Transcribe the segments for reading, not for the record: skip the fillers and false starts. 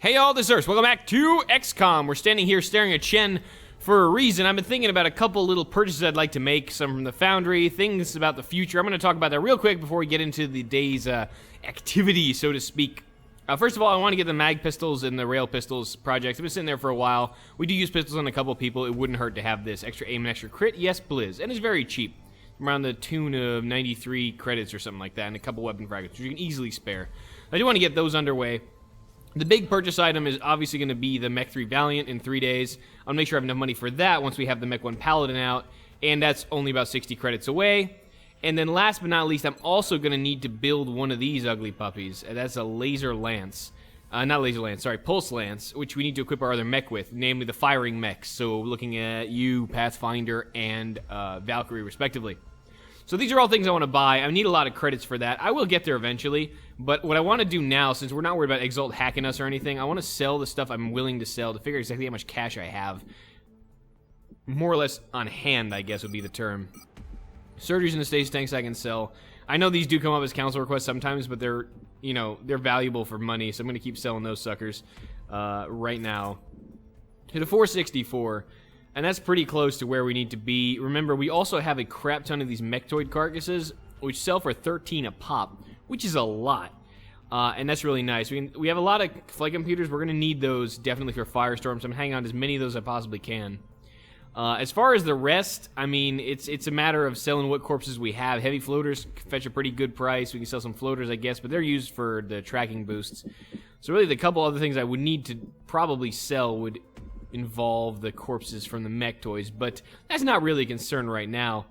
Hey y'all, this is Urs. Welcome back to XCOM. We're standing here staring at Chen for a reason. I've been thinking about a couple little purchases I'd like to make, some from the Foundry, things about the future. I'm going to talk about that real quick before we get into the day's activity, so to speak. First of all, I want to get the mag pistols and the rail pistols projects. I've been sitting there for a while. We do use pistols on a couple people. It wouldn't hurt to have this. Extra aim and extra crit, yes, blizz. And it's very cheap. Around the tune of 93 credits or something like that, and a couple weapon fragments, which you can easily spare. I do want to get those underway. The big purchase item is obviously going to be the Mech 3 Valiant in 3 days. I'll make sure I have enough money for that once we have the Mech 1 Paladin out, and that's only about 60 credits away. And then last but not least, I'm also going to need to build one of these ugly puppies. That's a Laser Lance. Not Laser Lance, sorry, Pulse Lance, which we need to equip our other mech with, namely the firing mechs. So looking at you, Pathfinder, and Valkyrie, respectively. So these are all things I want to buy. I need a lot of credits for that. I will get there eventually, but what I want to do now, since we're not worried about Exalt hacking us or anything, I want to sell the stuff I'm willing to sell to figure exactly how much cash I have. More or less on hand, I guess would be the term. Surgeries and the stasis tanks I can sell. I know these do come up as council requests sometimes, but they're, you know, they're valuable for money, so I'm going to keep selling those suckers right now. To the 464. And that's pretty close to where we need to be. Remember, we also have a crap ton of these mechtoid carcasses, which sell for 13 a pop, which is a lot. And that's really nice. We have a lot of flight computers. We're going to need those definitely for Firestorm, so I'm hanging on to as many of those as I possibly can. As far as the rest, I mean, it's a matter of selling what corpses we have. Heavy floaters fetch a pretty good price. We can sell some floaters, I guess, but they're used for the tracking boosts. So really, the couple other things I would need to probably sell would involve the corpses from the mech toys, but that's not really a concern right now.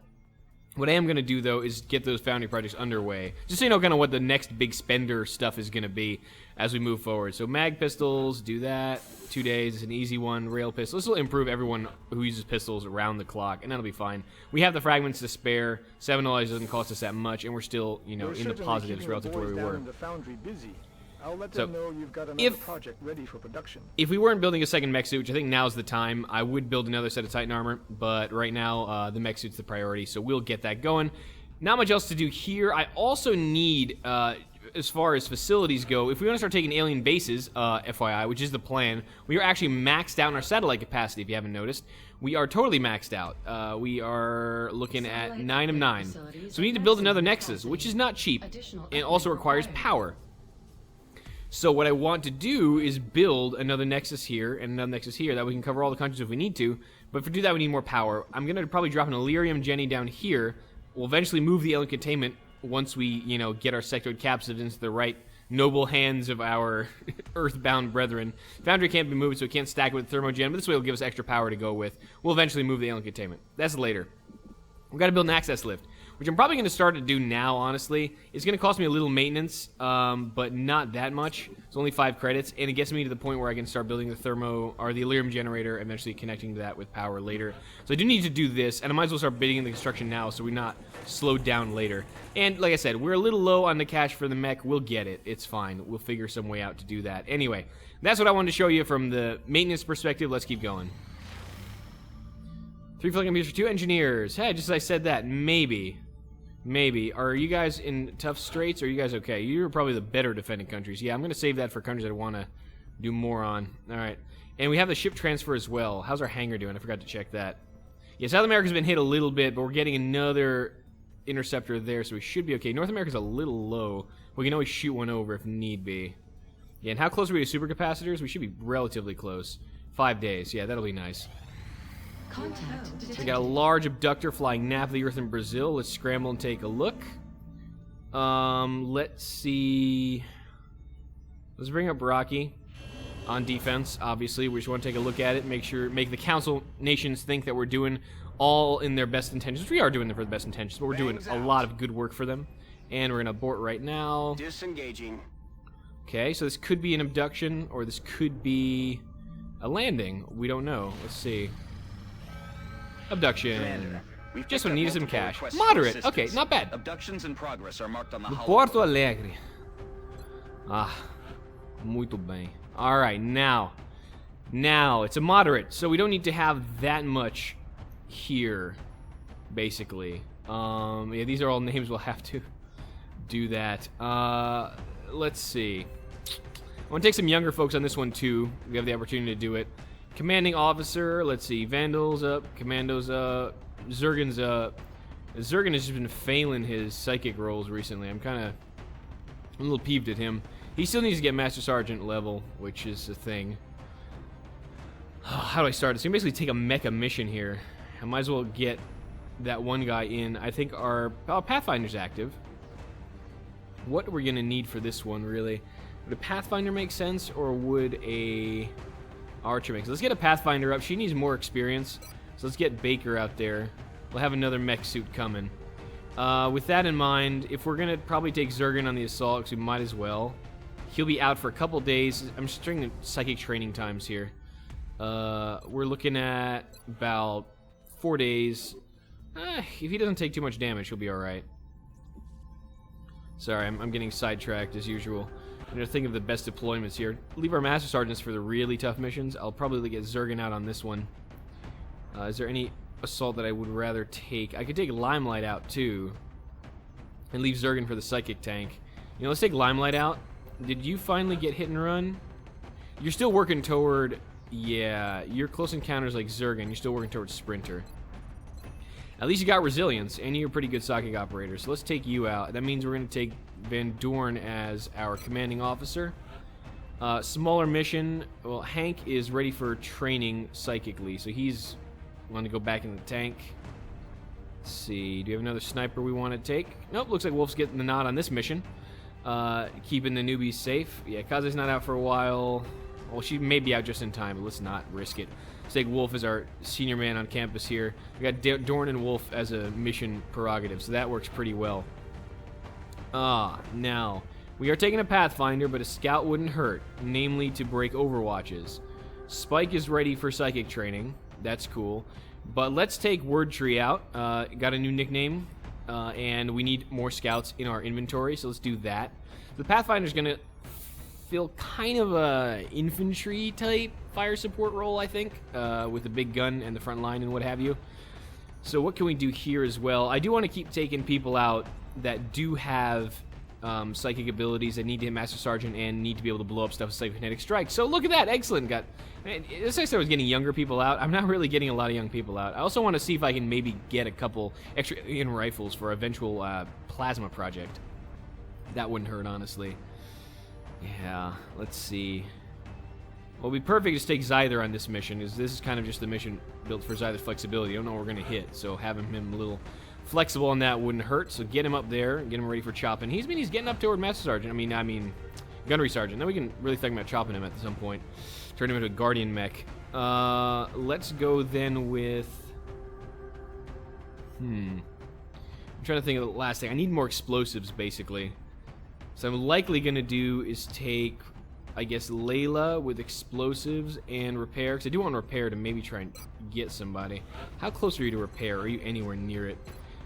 What I am going to do, though, is get those Foundry projects underway, just so you know kind of what the next big spender stuff is going to be as we move forward. So mag pistols, do that. 2 days, it's an easy one. Rail pistols, this will improve everyone who uses pistols around the clock, and that'll be fine. We have the fragments to spare. $7 doesn't cost us that much, and we're still, you know, in the positives relative to where we were. I'll let them know you've got another project ready for production. If we weren't building a second mech suit, which I think now's the time, I would build another set of Titan armor, but right now the mech suit's the priority, so we'll get that going. Not much else to do here. I also need, as far as facilities go, if we want to start taking alien bases, FYI, which is the plan, we are actually maxed out in our satellite capacity, if you haven't noticed. We are totally maxed out. We are looking at 9 of 9. So we need to build another Nexus, which is not cheap, and also requires power. So what I want to do is build another Nexus here and another Nexus here that we can cover all the countries if we need to. But to do that, we need more power. I'm going to probably drop an Illyrium Jenny down here. We'll eventually move the alien containment once we, you know, get our sectoid capsids into the right noble hands of our earthbound brethren. Foundry can't be moved, so it can't stack it with Thermogen, but this way it'll give us extra power to go with. We'll eventually move the alien containment. That's later. We've got to build an access lift, which I'm probably going to start to do now, honestly. It's going to cost me a little maintenance, but not that much. It's only 5 credits, and it gets me to the point where I can start building the the Illyrium generator, eventually connecting to that with power later. So I do need to do this, and I might as well start bidding in the construction now so we're not slowed down later. And like I said, we're a little low on the cash for the mech. We'll get it. It's fine. We'll figure some way out to do that. Anyway, that's what I wanted to show you from the maintenance perspective. Let's keep going. 3 flight computers for 2 engineers. Hey, just as I said that, maybe. Are you guys in tough straits, or are you guys okay? You're probably the better defending countries. Yeah, I'm going to save that for countries that I want to do more on. Alright. And we have the ship transfer as well. How's our hangar doing? I forgot to check that. Yeah, South America's been hit a little bit, but we're getting another interceptor there, so we should be okay. North America's a little low. We can always shoot one over if need be. Yeah, and how close are we to supercapacitors? We should be relatively close. 5 days. Yeah, that'll be nice. We got a large abductor flying nav the Earth in Brazil. Let's scramble and take a look. Let's see. Let's bring up Rocky on defense. Obviously, we just want to take a look at it, make the council nations think that we're doing all in their best intentions. We are doing it for the best intentions, but we're doing a lot of good work for them. And we're gonna abort right now. Disengaging. Okay, so this could be an abduction, or this could be a landing. We don't know. Let's see. Abduction. Just when we need some cash. Moderate. Okay, not bad. Abductions in progress are marked on the Porto Alegre. Ah, muito bem. All right, now it's a moderate, so we don't need to have that much here, basically. Yeah, these are all names we'll have to do that. Let's see. I want to take some younger folks on this one, too. We have the opportunity to do it. Commanding officer, let's see. Vandals up, Commandos up, Zergen's up. Zergen has just been failing his psychic rolls recently. I'm a little peeved at him. He still needs to get Master Sergeant level, which is a thing. How do I start this? So basically take a mecha mission here. I might as well get that one guy in. I think our Pathfinder's active. What are we going to need for this one, really? Would a Pathfinder make sense, or would a Archer make sense? Let's get a Pathfinder up. She needs more experience, so let's get Baker out there. We'll have another mech suit coming. With that in mind, if we're going to probably take Zergen on the assault, because we might as well. He'll be out for a couple days. I'm just doing the psychic training times here. We're looking at about 4 days. If he doesn't take too much damage, he'll be alright. Sorry, I'm getting sidetracked as usual. I'm going to think of the best deployments here. Leave our Master Sergeants for the really tough missions. I'll probably get Zergen out on this one. Is there any assault that I would rather take? I could take Limelight out, too. And leave Zergen for the psychic tank. You know, let's take Limelight out. Did you finally get hit and run? You're still working toward... Yeah, your close encounters like Zergen, you're still working towards Sprinter. At least you got resilience, and you're a pretty good psychic operator. So let's take you out. That means we're going to take Van Dorn as our commanding officer. Smaller mission. Well, Hank is ready for training psychically, so he's going to go back in the tank. Let's see. Do you have another sniper we want to take? Nope, looks like Wolf's getting the nod on this mission. Keeping the newbies safe. Yeah, Kaze's not out for a while. Well, she may be out just in time, but let's not risk it. Let's take Wolf as our senior man on campus here. We got Dorn and Wolf as a mission prerogative, so that works pretty well. Now, we are taking a Pathfinder, but a scout wouldn't hurt, namely to break overwatches. Spike is ready for psychic training. That's cool. But let's take Word Tree out. Got a new nickname, and we need more scouts in our inventory, so let's do that. The Pathfinder's going to fill kind of a infantry type fire support role, I think, with the big gun and the front line and what have you. So what can we do here as well? I do want to keep taking people out that do have psychic abilities that need to hit Master Sergeant and need to be able to blow up stuff with Psychokinetic Strike. So look at that, excellent. As I said, I was getting younger people out. I'm not really getting a lot of young people out. I also want to see if I can maybe get a couple extra alien rifles for eventual plasma project. That wouldn't hurt, honestly. Yeah, let's see. What would be perfect is take Zyther on this mission, because this is kind of just the mission built for Zyther's flexibility. I don't know what we're going to hit, so having him a little flexible on that wouldn't hurt. So get him up there, get him ready for chopping. He's getting up toward Master Sergeant. I mean, Gunnery Sergeant. Then we can really think about chopping him at some point. Turn him into a Guardian mech. Let's go then with... I'm trying to think of the last thing. I need more explosives, basically. So I'm likely going to do is take, I guess, Layla with explosives and repair. Because I do want repair to maybe try and get somebody. How close are you to repair? Are you anywhere near it?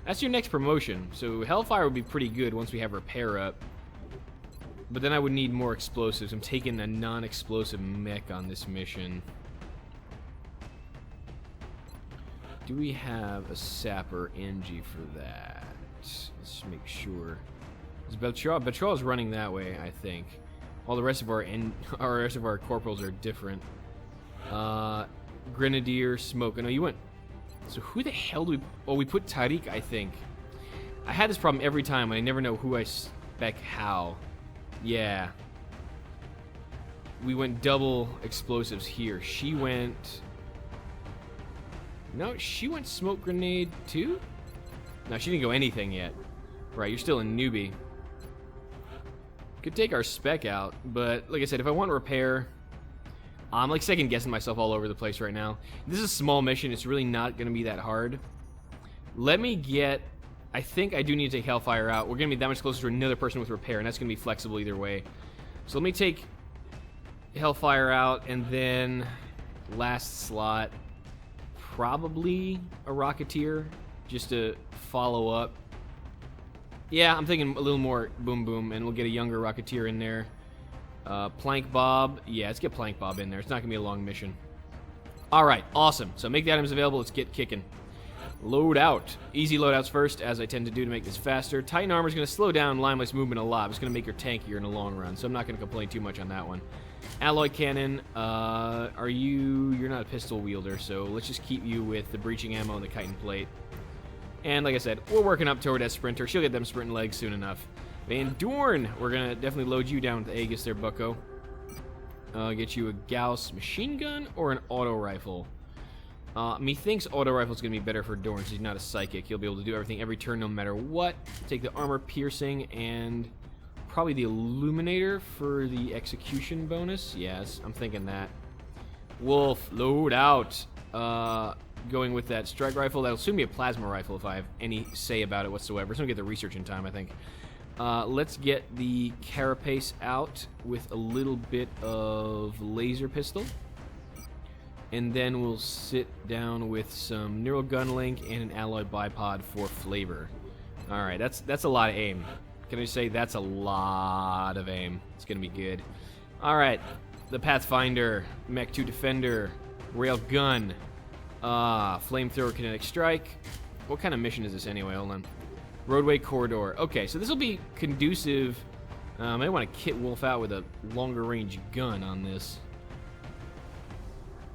That's your next promotion. So Hellfire would be pretty good once we have repair up. But then I would need more explosives. I'm taking a non-explosive mech on this mission. Do we have a sapper NG for that? Let's make sure. Betrol is running that way, I think. All the rest of our corporals are different. Grenadier, Smoke. Oh, no, you went. So who the hell do we? Oh, we put Tariq, I think. I had this problem every time, and I never know who I spec how. Yeah. We went double explosives here. She went. No, she went smoke grenade too. No, she didn't go anything yet. Right, you're still a newbie. Could take our spec out, but like I said, if I want repair, I'm like second guessing myself all over the place right now. This is a small mission. It's really not going to be that hard. Let me get... I think I do need to take Hellfire out. We're going to be that much closer to another person with repair, and that's going to be flexible either way. So let me take Hellfire out, and then last slot, probably a Rocketeer, just to follow up. Yeah, I'm thinking a little more Boom Boom, and we'll get a younger Rocketeer in there. Plank Bob. Yeah, let's get Plank Bob in there. It's not going to be a long mission. All right, awesome. So make the items available. Let's get kicking. Load out. Easy loadouts first, as I tend to do to make this faster. Titan armor is going to slow down Limeless movement a lot. It's going to make her tankier in the long run, so I'm not going to complain too much on that one. Alloy cannon, you're not a pistol wielder, so let's just keep you with the breaching ammo and the chitin plate. And like I said, we're working up toward that sprinter. She'll get them sprinting legs soon enough. Van Dorn, we're going to definitely load you down with the Aegis there, bucko. Get you a Gauss machine gun or an auto rifle. Methinks auto rifle is going to be better for Dorn since he's not a psychic. He'll be able to do everything every turn no matter what. Take the armor piercing and probably the illuminator for the execution bonus. Yes, I'm thinking that. Wolf, load out. Going with that strike rifle. That'll soon be a plasma rifle if I have any say about it whatsoever. It's going to get the research in time, I think. Let's get the carapace out with a little bit of laser pistol. And then we'll sit down with some neural gun link and an alloy bipod for flavor. Alright, that's a lot of aim. Can I say that's a lot of aim? It's gonna be good. Alright, the Pathfinder, Mech 2 Defender, Rail Gun, Flamethrower Kinetic Strike. What kind of mission is this anyway? Hold on. Roadway Corridor. Okay, so this will be conducive. I might want to kit Wolf out with a longer range gun on this.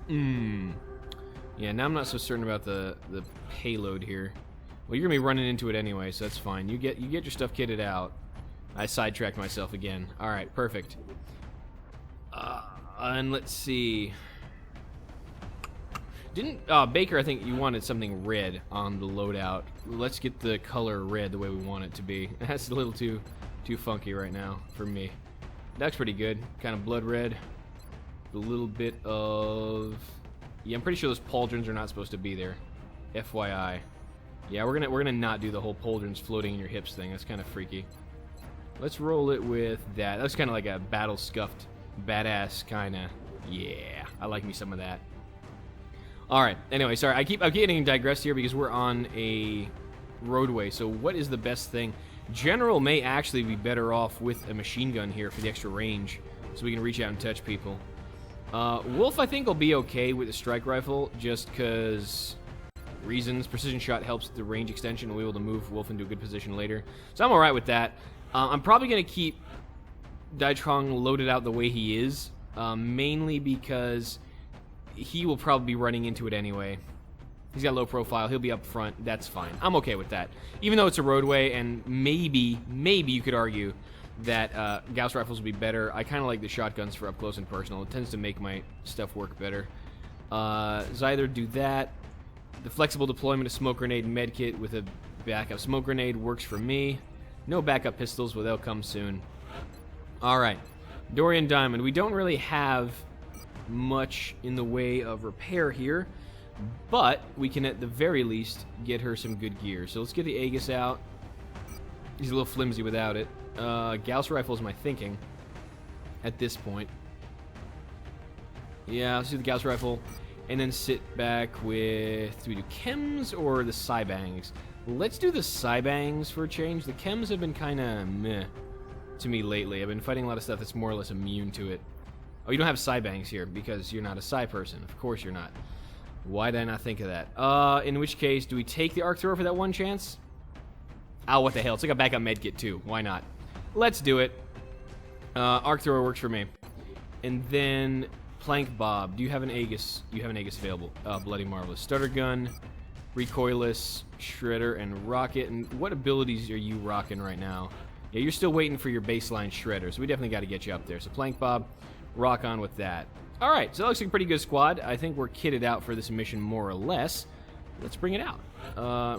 Yeah, now I'm not so certain about the payload here. Well, you're gonna be running into it anyway, so that's fine. You get your stuff kitted out. I sidetracked myself again. All right, perfect. And let's see. Didn't Baker? I think you wanted something red on the loadout. Let's get the color red the way we want it to be. That's a little too funky right now for me. That's pretty good. Kind of blood red. A little bit of, yeah, I'm pretty sure those pauldrons are not supposed to be there. FYI. Yeah, we're gonna not do the whole pauldrons floating in your hips thing. That's kind of freaky. Let's roll it with that. That's kind of like a battle scuffed, badass kind of. Yeah, I like me some of that. All right. Anyway, sorry, I'm getting digressed here because we're on a roadway. So what is the best thing? General may actually be better off with a machine gun here for the extra range, so we can reach out and touch people. Wolf, I think, will be okay with the strike rifle, just because reasons. Precision shot helps the range extension, and we'll be able to move Wolf into a good position later. So I'm alright with that. I'm probably going to keep Daitrong loaded out the way he is, mainly because he will probably be running into it anyway. He's got low profile. He'll be up front. That's fine. I'm okay with that. Even though it's a roadway, and maybe you could argue that Gauss rifles would be better. I kind of like the shotguns for up close and personal. It tends to make my stuff work better. Either do that. The flexible deployment of smoke grenade and medkit with a backup smoke grenade works for me. No backup pistols, but they'll come soon. Alright. Dorian Diamond. We don't really have much in the way of repair here, but we can at the very least get her some good gear. So let's get the Aegis out. He's a little flimsy without it. Gauss rifle is my thinking at this point. Yeah, let's do the Gauss rifle and then sit back with, do we do chems or the Cybangs? Let's do the Cybangs for a change. The chems have been kind of meh to me lately. I've been fighting a lot of stuff that's more or less immune to it. Oh, you don't have Cybangs here because you're not a Psy person. Of course you're not. Why did I not think of that? In which case, do we take the Arc Thrower for that one chance? Oh, what the hell. It's like a backup medkit too. Why not? Let's do it. Arc Thrower works for me. And then Plank Bob. Do you have an Aegis? You have an Aegis available. Bloody Marvelous. Starter Gun, Recoilless, Shredder, and Rocket. And what abilities are you rocking right now? Yeah, you're still waiting for your baseline Shredder, so we definitely got to get you up there. So Plank Bob, rock on with that. Alright, so that looks like a pretty good squad. I think we're kitted out for this mission more or less. Let's bring it out.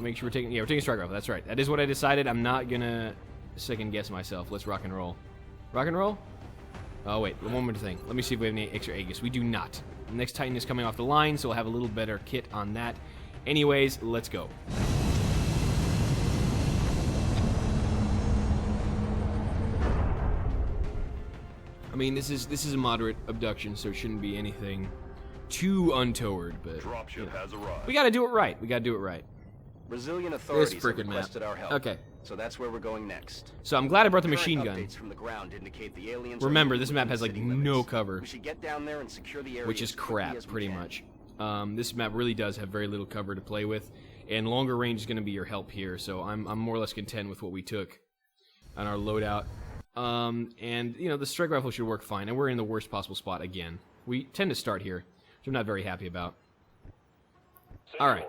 Make sure we're taking, yeah, we're taking strike rifle. That's right. That is what I decided. I'm not gonna second guess myself. Let's rock and roll. Rock and roll? Oh, wait. One more thing. Let me see if we have any extra Aegis. We do not. The next Titan is coming off the line, so we'll have a little better kit on that. Anyways, let's go. I mean, this is a moderate abduction, so it shouldn't be anything too untoward, but Dropship has arrived. we gotta do it right. We gotta do it right. Brazilian authorities have frickin' requested map. our help. Okay. So that's where we're going next. So I'm glad I brought the Current machine gun. updates from the ground indicate the aliens are Remember, this within map has like city no limits. cover, We should get down there and secure the area which is as quickly crap, as we pretty can. much. This map really does have very little cover to play with. and longer range is going to be your help here, so I'm more or less content with what we took on our loadout. And, you know, the strike rifle should work fine, and we're in the worst possible spot again. We tend to start here, which I'm not very happy about. Alright.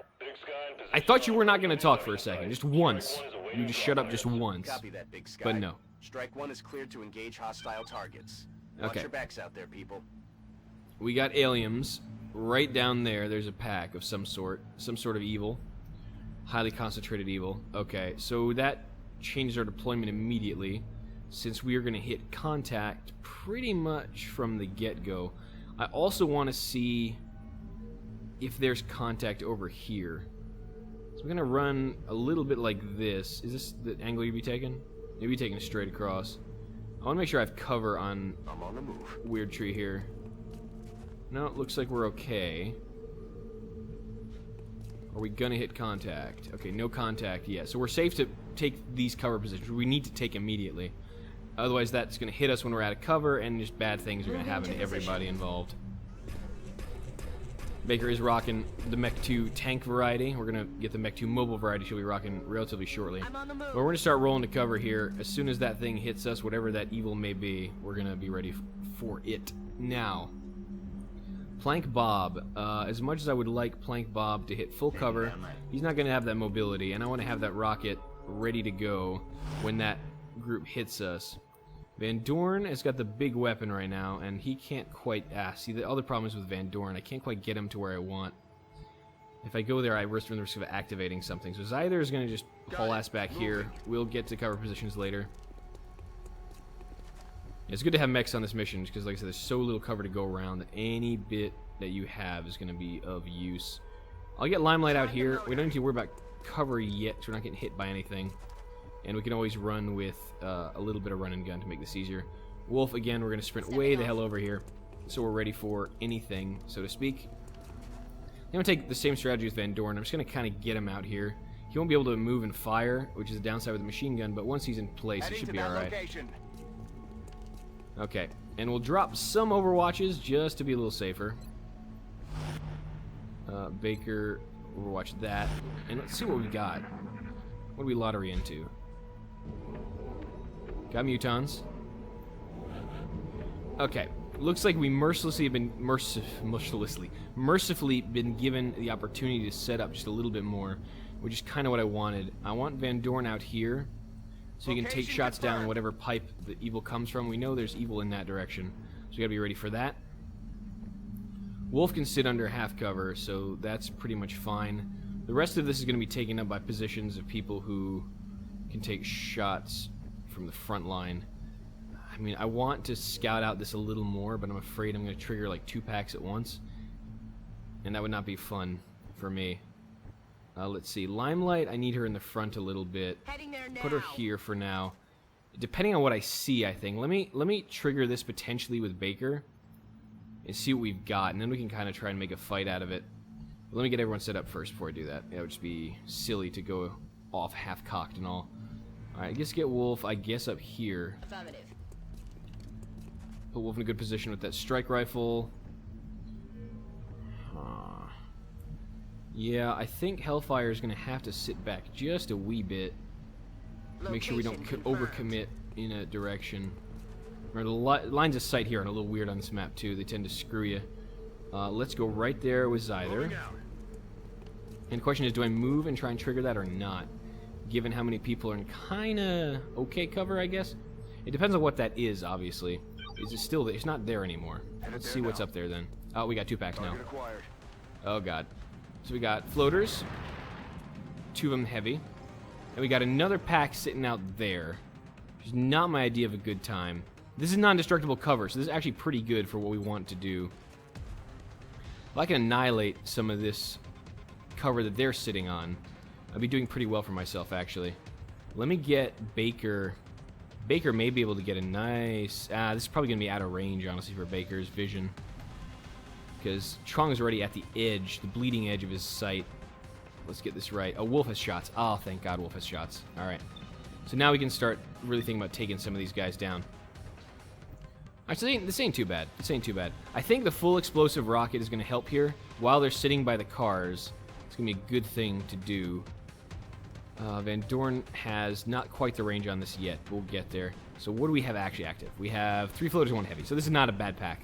I thought you were not going to talk for a second, just once. You just shut up just once. Copy that, Big Sky. But no. Strike 1 is cleared to engage hostile targets. Watch Okay. your backs out there, people. We got aliens. Right down there, there's a pack of some sort of evil. Highly concentrated evil. Okay, so that changes our deployment immediately, since we are going to hit contact pretty much from the get-go. I also want to see if there's contact over here. So we're going to run a little bit like this. Is this the angle you'd be taking? Maybe taking straight across. I want to make sure I have cover on I'm on the move. weird tree here. No, it looks like we're okay. Are we gonna hit contact? Okay, no contact yet. So we're safe to take these cover positions. We need to take immediately. Otherwise that's gonna hit us when we're out of cover, and just bad things are gonna happen to everybody involved. Baker is rocking the Mech 2 tank variety. We're gonna get the Mech 2 mobile variety. She'll be rocking relatively shortly. But we're gonna start rolling to cover here. As soon as that thing hits us, whatever that evil may be, we're gonna be ready for it. Now, Plank Bob. As much as I would like Plank Bob to hit full cover, he's not gonna have that mobility, and I want to have that rocket ready to go when that group hits us. Van Dorn has got the big weapon right now, and he can't quite... see, the other problem is with Van Dorn. I can't quite get him to where I want. If I go there, I risk the risk of activating something. So Zyther is going to just haul ass back here. We'll get to cover positions later. It's good to have mechs on this mission, because like I said, there's so little cover to go around that any bit that you have is going to be of use. I'll get Limelight out here. We don't need to worry about cover yet, so we're not getting hit by anything. And we can always run with a little bit of run and gun to make this easier. Wolf, again, we're going to sprint way the hell over here, so we're ready for anything, so to speak. I'm going to take the same strategy with Van Dorn. I'm just going to kind of get him out here. He won't be able to move and fire, which is the downside with the machine gun, but once he's in place, he should be alright. Okay, and we'll drop some overwatches just to be a little safer. Baker, overwatch that. And let's see what we got. What do we lottery into? Got Mutons. Okay, looks like we mercifully have been mercifully been given the opportunity to set up just a little bit more, which is kind of what I wanted. I want Van Dorn out here, so you can take shots down whatever pipe the evil comes from. We know there's evil in that direction, so we gotta be ready for that. Wolf can sit under half cover, so that's pretty much fine. The rest of this is gonna be taken up by positions of people who can take shots from the front line. I mean, I want to scout out this a little more, but I'm afraid I'm gonna trigger like 2 packs at once, and that would not be fun for me. Let's see, Limelight, I need her in the front a little bit. Put her here for now. Depending on what I see, I think. Let me trigger this potentially with Baker and see what we've got, and then we can kind of try and make a fight out of it. But let me get everyone set up first before I do that. It would just be silly to go off half-cocked and all. Alright, I guess get Wolf, I guess, up here. Affirmative. Put Wolf in a good position with that strike rifle. Yeah, I think Hellfire is going to have to sit back just a wee bit. Make sure we don't overcommit in a direction. Remember, the lines of sight here are a little weird on this map, too. They tend to screw you. Let's go right there with Zyther. And the question is, do I move and try and trigger that or not? Given how many people are in kind of okay cover, I guess? It depends on what that is, obviously. Is it still there? It's not there anymore. Let's see what's up there, then. Oh, we got 2 packs now. Oh, God. So we got floaters. 2 of them heavy. And we got another pack sitting out there. Which is not my idea of a good time. This is non-destructible cover, so this is actually pretty good for what we want to do. If I can annihilate some of this cover that they're sitting on, I'll be doing pretty well for myself, actually. Let me get Baker. Baker may be able to get a nice... this is probably going to be out of range, honestly, for Baker's vision. Because Trong is already at the edge, the bleeding edge of his sight. Let's get this right. Oh, Wolf has shots. Oh, thank God Wolf has shots. Alright. So now we can start really thinking about taking some of these guys down. Actually, this ain't too bad. This ain't too bad. I think the full explosive rocket is going to help here while they're sitting by the cars. It's going to be a good thing to do. Van Dorn has not quite the range on this yet. We'll get there. So what do we have actually active? We have 3 floaters and 1 heavy. So this is not a bad pack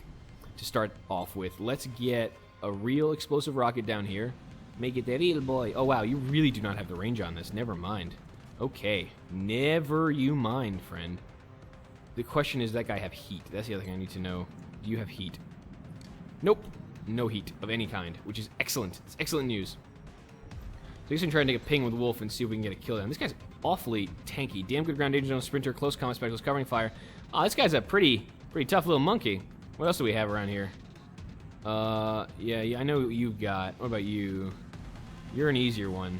to start off with. Let's get a real explosive rocket down here. Make it the real boy. Oh, wow. You really do not have the range on this. Never mind. Okay. Never you mind, friend. The question is, does that guy have heat? That's the other thing I need to know. Do you have heat? Nope. No heat of any kind, which is excellent. It's excellent news. So he's going to try and take a ping with Wolf and see if we can get a kill down. This guy's awfully tanky. Damn good ground danger zone, sprinter, close combat specialist, covering fire. Oh, this guy's a pretty tough little monkey. What else do we have around here? Yeah, I know what you've got. What about you? You're an easier one.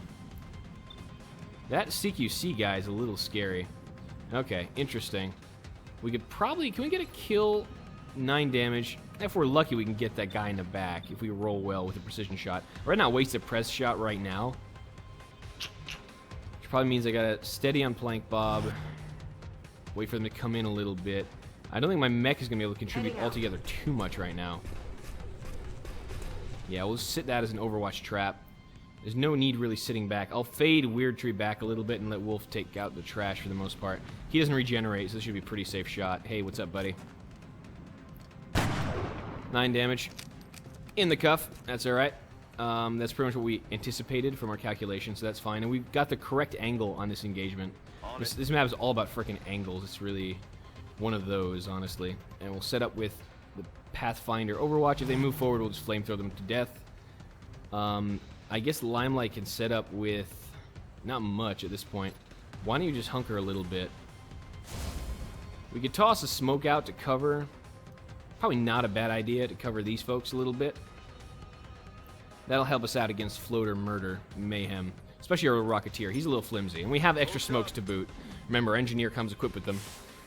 That CQC guy is a little scary. Okay, interesting. We could probably... Can we get a kill? 9 damage. If we're lucky, we can get that guy in the back if we roll well with a precision shot. Right now, waste a press shot right now. Which probably means I gotta steady on Plank Bob. Wait for them to come in a little bit. I don't think my mech is gonna be able to contribute altogether too much right now. Yeah, we'll sit that as an Overwatch trap. There's no need really sitting back. I'll fade Weird Tree back a little bit and let Wolf take out the trash for the most part. He doesn't regenerate, so this should be a pretty safe shot. Hey, what's up, buddy? 9 damage. In the cuff. That's alright. That's pretty much what we anticipated from our calculations, so that's fine. And we've got the correct angle on this engagement. This map is all about freaking angles. It's really one of those, honestly. And we'll set up with the Pathfinder Overwatch. If they move forward, we'll just flamethrow them to death. I guess Limelight can set up with not much at this point. Why don't you just hunker a little bit? We could toss a smoke out to cover. Probably not a bad idea to cover these folks a little bit. That'll help us out against floater murder mayhem. Especially our Rocketeer. He's a little flimsy. And we have extra smokes to boot. Remember, Engineer comes equipped with them.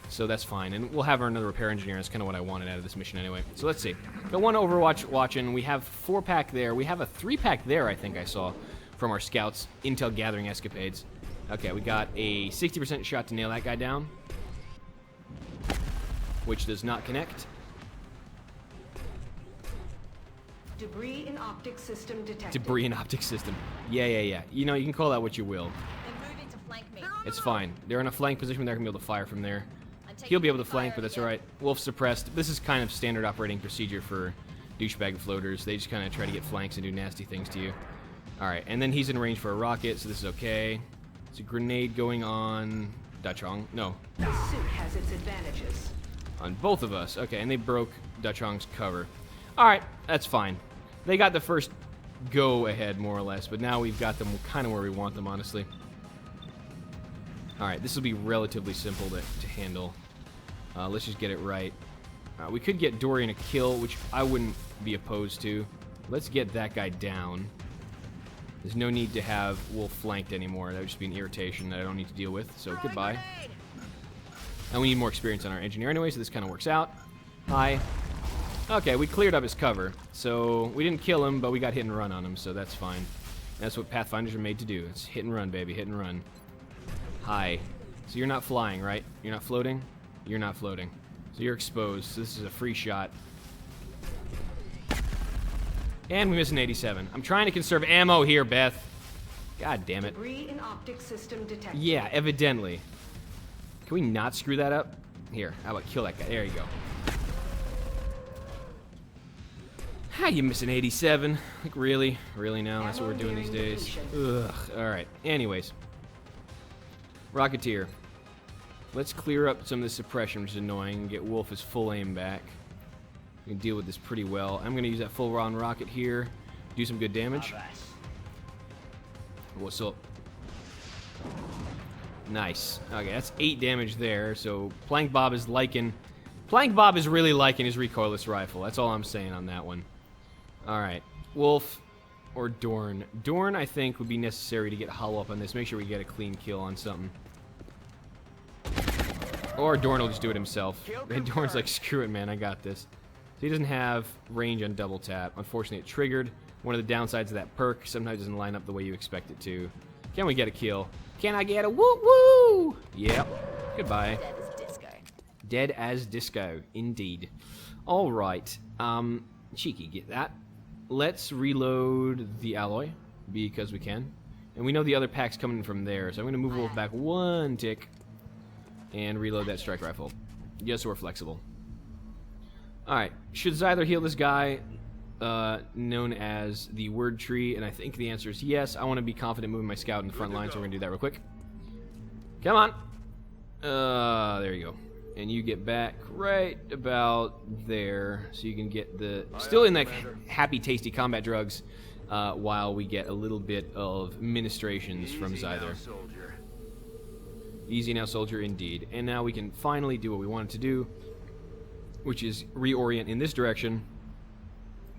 So that's fine. And we'll have another Repair Engineer. That's kind of what I wanted out of this mission anyway. So let's see. Got 1 Overwatch watching. We have 4-pack there. We have a 3-pack there, I think I saw, from our scouts. Intel gathering escapades. Okay, we got a 60% shot to nail that guy down. Which does not connect. Debris in optic system detected. Debris in optic system. Yeah. You know, you can call that what you will. They're moving to flank me. It's fine. They're in a flank position. They're going to be able to fire from there. He'll be able to flank, but that's alright. Wolf suppressed. This is kind of standard operating procedure for douchebag floaters. They just kind of try to get flanks and do nasty things to you. Alright, and then he's in range for a rocket, so this is okay. There's a grenade going on Dachong. No. The suit has its advantages. On both of us. Okay, and they broke Dachong's cover. Alright, that's fine. They got the first go ahead, more or less, but now we've got them kind of where we want them, honestly. Alright, this will be relatively simple to handle. Let's just get it right. We could get Dorian a kill, which I wouldn't be opposed to. Let's get that guy down. There's no need to have Wolf flanked anymore. That would just be an irritation that I don't need to deal with, so goodbye. And we need more experience on our engineer anyway, so this kind of works out. Hi. Okay, we cleared up his cover. So we didn't kill him, but we got hit and run on him, so that's fine. That's what Pathfinders are made to do. It's hit and run, baby, hit and run. Hi. So you're not flying, right? You're not floating? You're not floating. So you're exposed. So this is a free shot. And we miss an 87. I'm trying to conserve ammo here, Beth. God damn it. Debris in optic system detected. Yeah, evidently. Can we not screw that up? Here, how about kill that guy? There you go. How you miss an 87? Like, really? Really now? That's what we're doing these days? Ugh. Alright. Anyways. Rocketeer. Let's clear up some of the suppression, which is annoying, and get Wolf his full aim back. We can deal with this pretty well. I'm going to use that full round rocket here. Do some good damage. What's up? Nice. Okay, that's 8 damage there, so Plank Bob is really liking his recoilless rifle. That's all I'm saying on that one. Alright. Wolf or Dorn. Dorn, I think, would be necessary to get hollow up on this. Make sure we get a clean kill on something. Or Dorn will just do it himself. And Dorn's like, screw it, man, I got this. So he doesn't have range on double tap. Unfortunately, it triggered. One of the downsides of that perk sometimes doesn't line up the way you expect it to. Can we get a kill? Can I get a woo-woo? Yep. Goodbye. Dead as disco. Dead as disco, indeed. Alright. Cheeky, get that. Let's reload the alloy. because we can. And we know the other pack's coming from there, so I'm going to move Wolf back 1 tick and reload that strike rifle. Yes, we're flexible. Alright, should Zyther heal this guy known as the Word Tree? And I think the answer is yes. I want to be confident moving my scout in the front line, so we're going to do that real quick. Come on. There you go. And you get back right about there, so you can get the... Still in the happy, tasty combat drugs, while we get a little bit of ministrations from Zyther. Easy now, soldier, indeed. And now we can finally do what we wanted to do, which is reorient in this direction.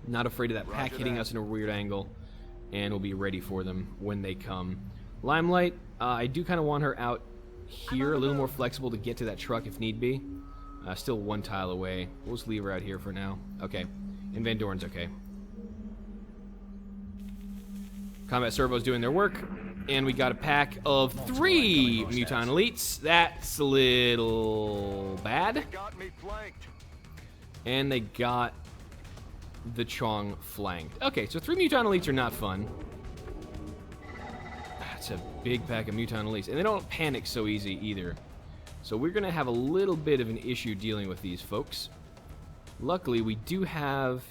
Not afraid of that pack hitting us in a weird angle, and we'll be ready for them when they come. Limelight, I do kind of want her out here, a little more flexible to get to that truck if need be. Still 1 tile away. We'll just leave her out here for now. Okay. And Van Doren's okay. Combat Servo's doing their work. And we got a pack of 3 Muton Elites. That's a little bad. And they got the Chong flanked. Okay, so 3 Muton Elites are not fun. That's a big pack of Muton Elites. And they don't panic so easy either. So we're going to have a little bit of an issue dealing with these folks. Luckily, we do have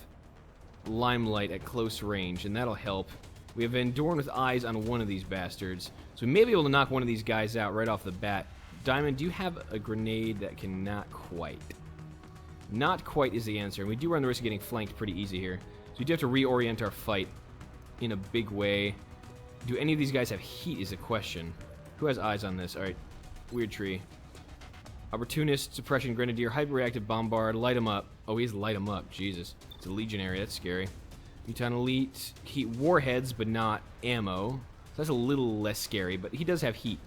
Limelight at close range, and that'll help. We have Van Doren with eyes on one of these bastards. So we may be able to knock one of these guys out right off the bat. Diamond, do you have a grenade that can not quite? Not quite is the answer. And we do run the risk of getting flanked pretty easy here. So we do have to reorient our fight in a big way. Do any of these guys have heat is the question. Who has eyes on this? Alright. Weird Tree. Opportunist, Suppression, Grenadier, Hyperreactive, Bombard, light him up. Oh, he has light him up. Jesus. It's a Legionary. That's scary. Muton Elite, heat warheads, but not ammo. So that's a little less scary, but he does have heat.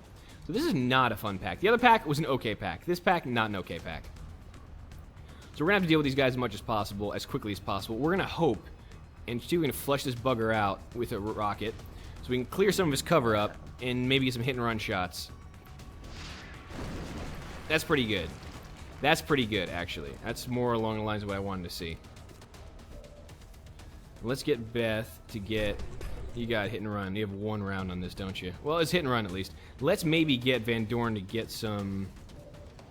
So this is not a fun pack. The other pack was an okay pack. This pack, not an okay pack. So we're going to have to deal with these guys as much as possible, as quickly as possible. We're going to hope, and we're going to flush this bugger out with a rocket, so we can clear some of his cover up, and maybe get some hit-and-run shots. That's pretty good. That's pretty good, actually. That's more along the lines of what I wanted to see. Let's get Beth to get... You got hit and run. You have 1 round on this, don't you? Well, it's hit and run at least. Let's maybe get Van Doren to get some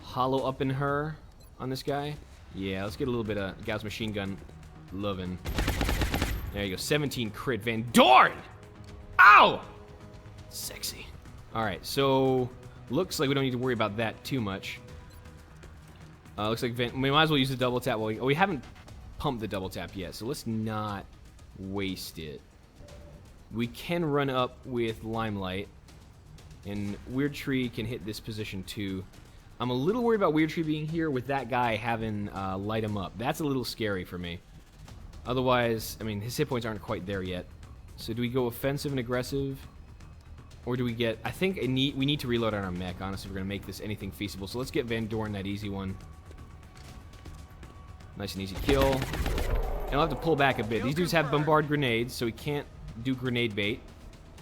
hollow up in her on this guy. Yeah, let's get a little bit of Gauss machine gun loving. There you go. 17 crit. Van Doren! Ow! Sexy. Alright, so looks like we don't need to worry about that too much. Looks like we might as well use the double tap. Well, we haven't pumped the double tap yet, so let's not waste it. We can run up with Limelight, and Weird Tree can hit this position too. I'm a little worried about Weird Tree being here with that guy having light him up. That's a little scary for me. Otherwise, I mean, his hit points aren't quite there yet. So do we go offensive and aggressive? Or do we get... I think we need to reload on our mech, honestly, if we're going to make this anything feasible. So let's get Van Doren that easy one. Nice and easy kill. And I'll have to pull back a bit. These dudes have bombard grenades, so we can't do grenade bait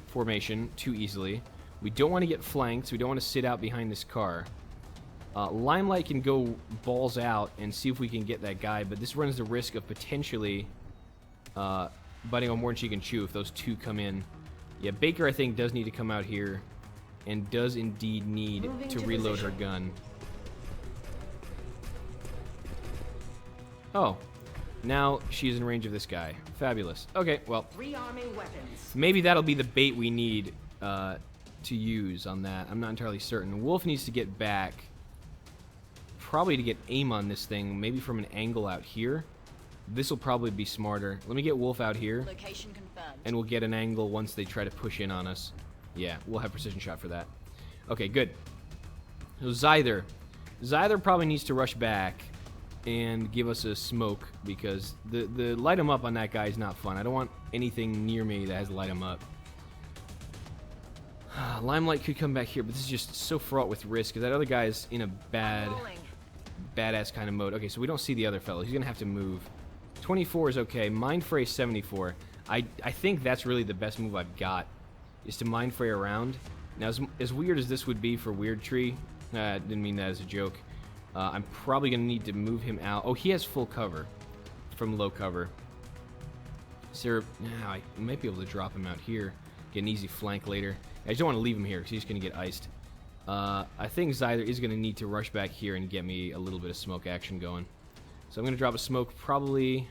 formation too easily. We don't want to get flanked, so we don't want to sit out behind this car. Limelight can go balls out and see if we can get that guy, but this runs the risk of potentially biting on more than she can chew if those 2 come in. Yeah, Baker, I think, does need to come out here and does indeed need to reload her gun. Oh, now she's in range of this guy. Fabulous. Okay, well, Rearming weapons. maybe that'll be the bait we need to use on that. I'm not entirely certain. Wolf needs to get back, probably to get aim on this thing, maybe from an angle out here. This will probably be smarter. Let me get Wolf out here. Location confirmed. And we'll get an angle once they try to push in on us. Yeah, we'll have precision shot for that. Okay, good. So Zyther. Zyther probably needs to rush back and give us a smoke, because the light him up on that guy is not fun. I don't want anything near me that has light him up. Limelight could come back here, but this is just so fraught with risk, because that other guy is in a badass kind of mode. Okay, so we don't see the other fellow. He's going to have to move. 24 is okay. Mind Fray 74. I think that's really the best move I've got, is to Mind Fray around. Now, as weird as this would be for Weird Tree, I didn't mean that as a joke. I'm probably going to need to move him out. Oh, he has full cover from low cover. Sir, I might be able to drop him out here. Get an easy flank later. I just don't want to leave him here because he's going to get iced. I think Zyther is going to need to rush back here and get me a little bit of smoke action going. So I'm going to drop a smoke probably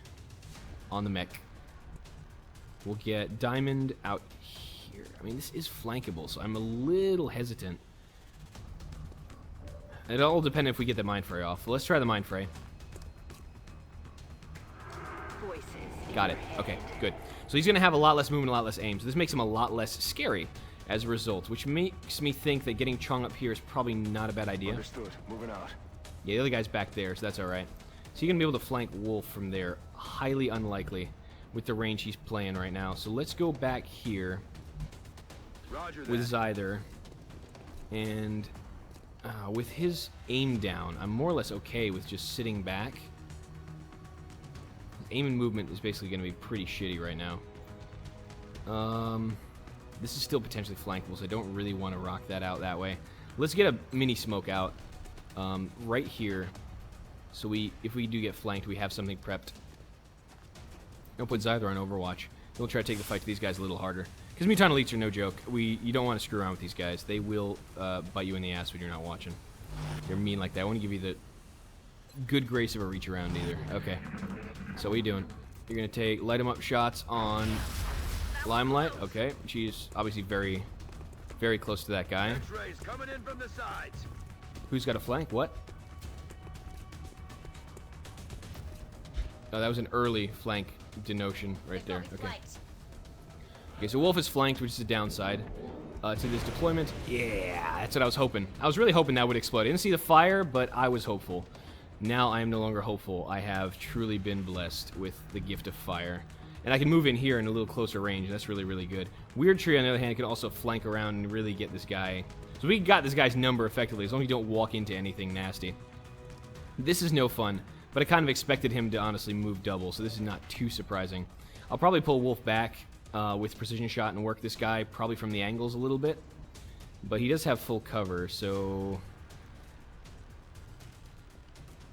on the mech. We'll get Diamond out here. I mean, this is flankable, so I'm a little hesitant. It'll all depend if we get the Mind Fray off. Let's try the Mind Fray. Got it. Okay, good. So he's going to have a lot less movement, a lot less aim. So this makes him a lot less scary as a result, which makes me think that getting Chong up here is probably not a bad idea. Understood. Moving out. Yeah, the other guy's back there, so that's all right. So you're going to be able to flank Wolf from there. Highly unlikely with the range he's playing right now. So let's go back here with Zyther. And with his aim down, I'm more or less okay with just sitting back. Aim and movement is basically going to be pretty shitty right now. This is still potentially flankable, so I don't really want to rock that out that way. Let's get a mini smoke out right here. So if we do get flanked, we have something prepped. Don't put Zyther on Overwatch. We'll try to take the fight to these guys a little harder. Because Muton elites are no joke. You don't want to screw around with these guys. They will bite you in the ass when you're not watching. They're mean like that. I want to give you the good grace of a reach around either. Okay. So what are you doing? You're going to light 'em up shots on Limelight. Okay. She's obviously very, very close to that guy. Coming in from the sides. Who's got a flank? What? Oh, that was an early flank denotion right there. Okay. Okay, so Wolf is flanked, which is a downside to this deployment. Yeah, that's what I was hoping. I was really hoping that would explode. I didn't see the fire, but I was hopeful. Now I am no longer hopeful. I have truly been blessed with the gift of fire. And I can move in here in a little closer range. That's really, really good. Weird Tree, on the other hand, can also flank around and really get this guy. So we got this guy's number effectively, as long as you don't walk into anything nasty. This is no fun, but I kind of expected him to honestly move double, so this is not too surprising. I'll probably pull Wolf back with Precision Shot and work this guy probably from the angles a little bit. But he does have full cover, so...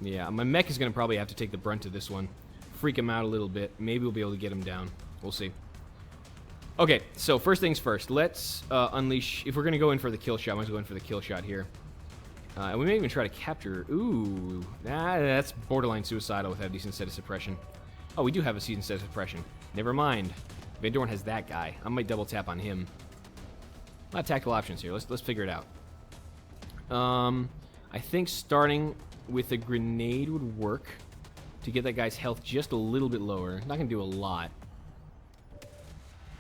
yeah, my mech is going to probably have to take the brunt of this one. Freak him out a little bit. Maybe we'll be able to get him down. We'll see. Okay, so first things first. Let's unleash... if we're going to go in for the kill shot, might as well go in for the kill shot here. And we may even try to capture... ooh, that's borderline suicidal without a decent set of suppression. Oh, we do have a decent set of suppression. Never mind. Van Dorn has that guy. I might double tap on him. A lot of tactical options here. Let's figure it out. I think starting with a grenade would work to get that guy's health just a little bit lower. Not going to do a lot.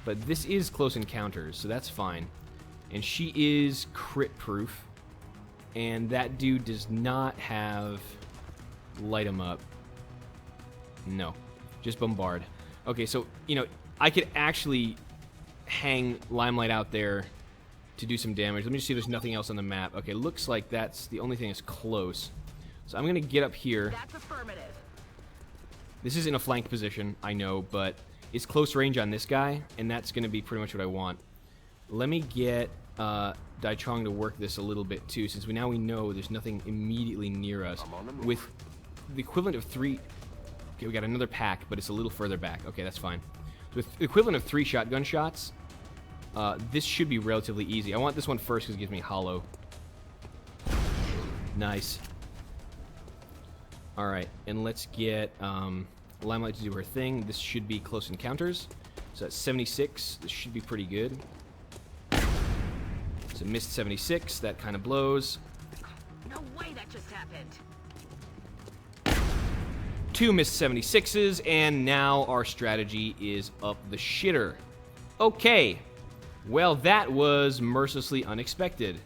But this is close encounters, so that's fine. And she is crit proof. And that dude does not have light him up. No. Just bombard. Okay, so, you know, I could actually hang Limelight out there to do some damage. Let me just see if there's nothing else on the map. Okay, looks like that's the only thing that's close. So I'm going to get up here. That's affirmative. This is in a flank position, I know, but it's close range on this guy, and that's going to be pretty much what I want. Let me get Dai Chong to work this a little bit too, since we know there's nothing immediately near us. With the equivalent of 3... okay, we got another pack, but it's a little further back. Okay, that's fine. So with the equivalent of 3 shotgun shots, this should be relatively easy. I want this one first because it gives me hollow. Nice. Alright, and let's get Limelight to do her thing. This should be close encounters. So that's 76. This should be pretty good. So missed 76. That kind of blows. No way that just happened. 2 missed 76s, and now our strategy is up the shitter. Okay. Well, that was mercilessly unexpected.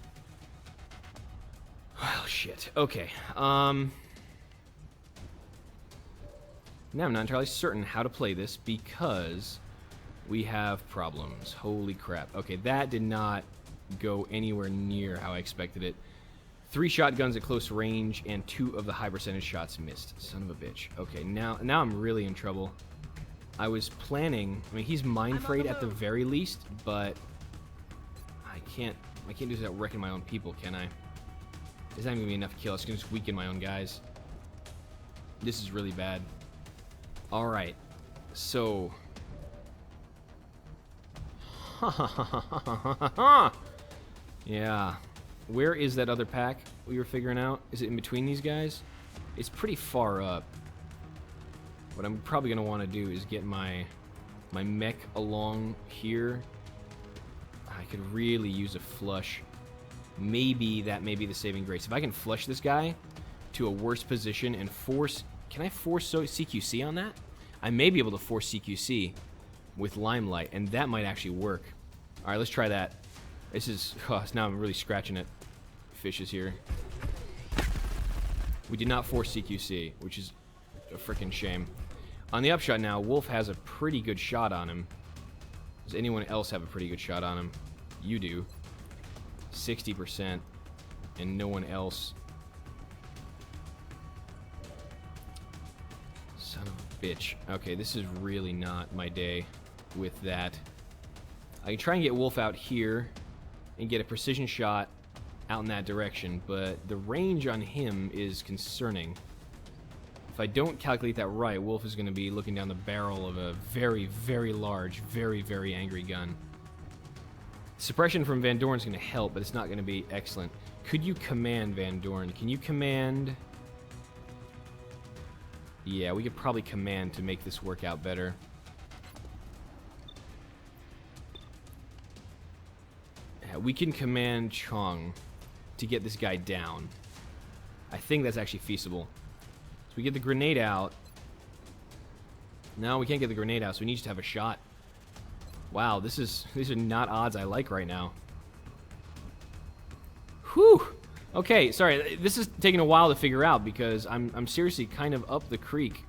Well, shit. Okay. Now I'm not entirely certain how to play this because we have problems. Holy crap. Okay, that did not go anywhere near how I expected it. 3 shotguns at close range and 2 of the high percentage shots missed. Son of a bitch. Okay, now I'm really in trouble. I was planning... I mean, he's mind frayed at the very least, but I can't do this without wrecking my own people, can I? There's not even gonna be enough kill. It's gonna just weaken my own guys. This is really bad. Alright, so Yeah. Where is that other pack we were figuring out? Is it in between these guys? It's pretty far up. What I'm probably going to want to do is get my mech along here. I could really use a flush. Maybe that may be the saving grace. If I can flush this guy to a worse position and force... Can I force CQC on that? I may be able to force CQC with Limelight, and that might actually work. All right, let's try that. This is... Oh, now I'm really scratching at fishes here. We did not force CQC, which is a freaking shame. On the upshot now, Wolf has a pretty good shot on him. Does anyone else have a pretty good shot on him? You do. 60%. And no one else. Son of a bitch. Okay, this is really not my day with that. I can try and get Wolf out here and get a precision shot out in that direction, but the range on him is concerning. If I don't calculate that right, Wolf is going to be looking down the barrel of a very, very large, very, very angry gun. Suppression from Van Dorn is going to help, but it's not going to be excellent. Could you command Van Dorn? Can you command... Yeah, we could probably command to make this work out better. Yeah, we can command Chong to get this guy down. I think that's actually feasible. So we get the grenade out. No, we can't get the grenade out, so we need to have a shot. Wow, these are not odds I like right now. Whew! Okay, sorry, this is taking a while to figure out because I'm seriously kind of up the creek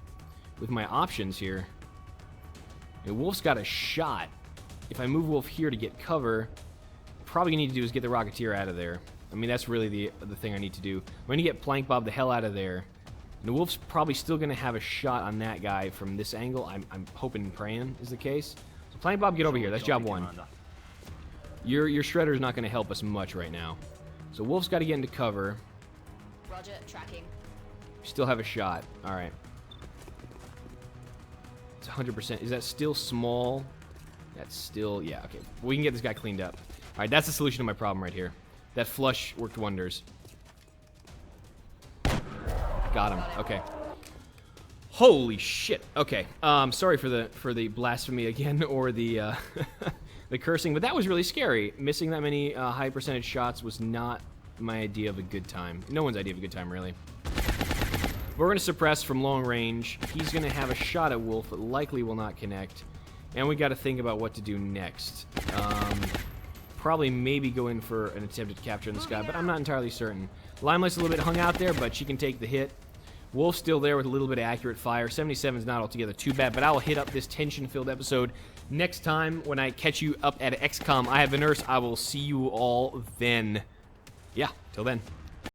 with my options here. And Wolf's got a shot. If I move Wolf here to get cover, probably need to do is get the Rocketeer out of there. I mean, that's really the thing I need to do. I'm going to get Plank Bob the hell out of there. And the Wolf's probably still going to have a shot on that guy from this angle. I'm hoping and praying is the case. So Plank Bob, get over here. That's job one. Your Shredder's not going to help us much right now. So Wolf's got to get into cover. Roger, tracking. Still have a shot. All right. It's 100%. Is that still small? That's still... Yeah, okay. We can get this guy cleaned up. All right, that's the solution to my problem right here. That flush worked wonders. Got him. Okay. Holy shit. Okay. Sorry for the blasphemy again, or the the cursing, but that was really scary. Missing that many high percentage shots was not my idea of a good time. No one's idea of a good time, really. We're going to suppress from long range. He's going to have a shot at Wolf, but likely will not connect. And we got to think about what to do next. Probably maybe go in for an attempted capture on this guy, but I'm not entirely certain. Limelight's a little bit hung out there, but she can take the hit. Wolf's still there with a little bit of accurate fire. 77 is not altogether too bad, but I will hit up this tension-filled episode next time when I catch you up at XCOM. I have been Nurse. I will see you all then. Yeah, till then.